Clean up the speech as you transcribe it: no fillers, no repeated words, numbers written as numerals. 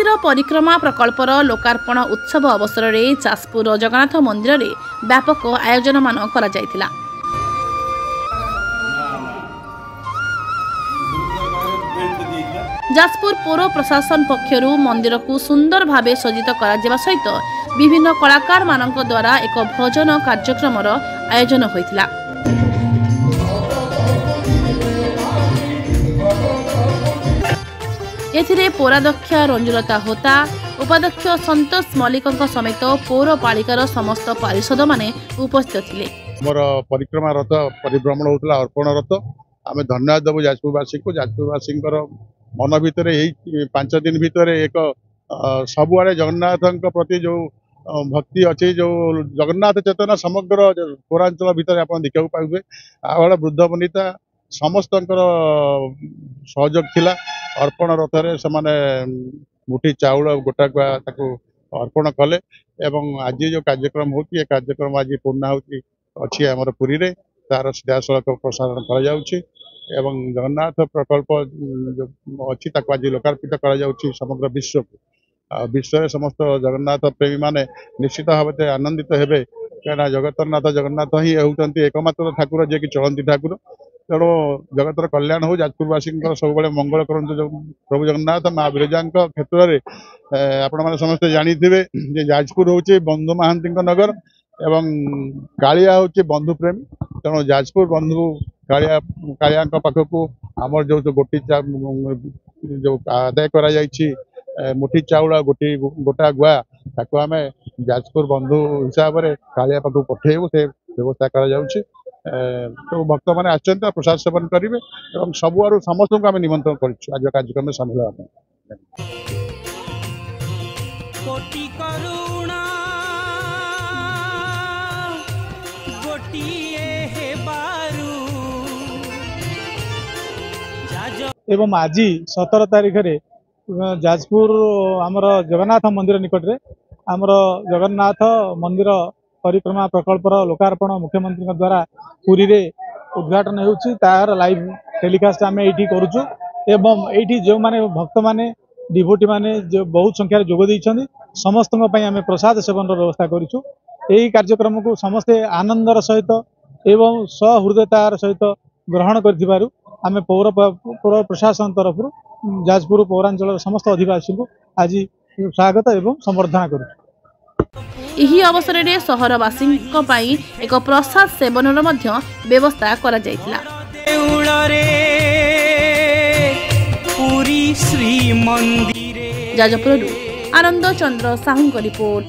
मन्दिर परिक्रमा प्रकल्पर लोकार्पण उत्सव अवसर में जाजपुर जगन्नाथ मंदिर में व्यापक आयोजन मान करा जायतिला। जाजपुर पौर प्रशासन पक्षर मंदिर को सुंदर भाव सज्जित करा सहित विभिन्न कलाकार मानक द्वारा एक भजन कार्यक्रम आयोजन होइतिला। एथिरे पौराध्यक्ष रंजुलता होता, उपाध्यक्ष संतोष मल्लिक समेत पौरपालिकार समस्त पार्षद माने उपस्थित थिले। मोर परिक्रमा रथ परिभ्रमण होता अर्पण रथ आम धन्यवाद देवु जाजपुरवासी को। जाजपुरवासी मन भितर 5 दिन भितर एक सबुआड़े जगन्नाथ प्रति जो भक्ति अच्छी जो जगन्नाथ चेतना समग्र पौरांचल भितर आप देखा पाइबे। आड़ वृद्ध वनिता समस्त सहयोग थिला। अर्पण रथरे से मुठी चाउल गोटा अर्पण कले एवं आज जो कार्यक्रम होती कार्यक्रम आज पूर्णाहुति अच्छी आमर पुरी रे तार सीधासलख प्रसारण करा जाउछि एवं जगन्नाथ प्रकल्प जो अच्छी आज लोकार्पित करा जाउछि समग्र विश्व को। विश्व समस्त जगन्नाथ प्रेमी माने निश्चित भाव आनंदित हेबे कहीं जगतरनाथ जगन्नाथ ही होउछन्ति एकमात्र ठाकुर जे कि चलंती ठाकुर। तेणु जगतर कल्याण हो जाजपुरवासी सब मंगल करंतु प्रभु जगन्नाथ माँ विरजा क्षेत्र में आपण मैंने समस्ते जानिथिबे जे जाजपुर होचे बंधु महांती नगर एवं कालिया होचे बंधु प्रेमी। तेणु जाजपुर बंधु कालिया पाखक आमर जो गोटी जो आदाय करा जायछि मुठी चाउल गोटा गुआ ताको आम जाजपुर बंधु हिसाब से कालिया पाखक पठेबू से व्यवस्था करा जाउछि। तो भक्त मैंने आछन प्रसाद सेवन करेंगे और सबुआड़ समस्त को आम निमंत्रण कर आज कार्यक्रम में सामिल होगा। एवं आज 17 तारीख रे जाजपुर आमर जगन्नाथ मंदिर निकट रे आमर जगन्नाथ मंदिर परिक्रमा प्रकल्पर लोकार्पण मुख्यमंत्री द्वारा पुरी रे उद्घाटन होउछि। तार लाइव टेलीकास्ट आम ये करुचु एवं ये जो माने भक्त माने डिवोटी माने जो बहुत संख्यार जोग देइछन्ति समस्त आम प्रसाद सेवन व्यवस्था करूँ। यही कार्यक्रम को समस्ते आनंदर सहित एवं सहृदयतार सहित ग्रहण कर आम पौर प्रशासन तरफ जाजपुर पौरांचल समस्त अधिवासी को आज स्वागत एवं संवर्धना करूँ। यही अवसर में सहरवासी एक प्रसाद सेवन व्यवस्था करा जायतिला। जाजपुर आनंद चंद्र साहू रिपोर्ट।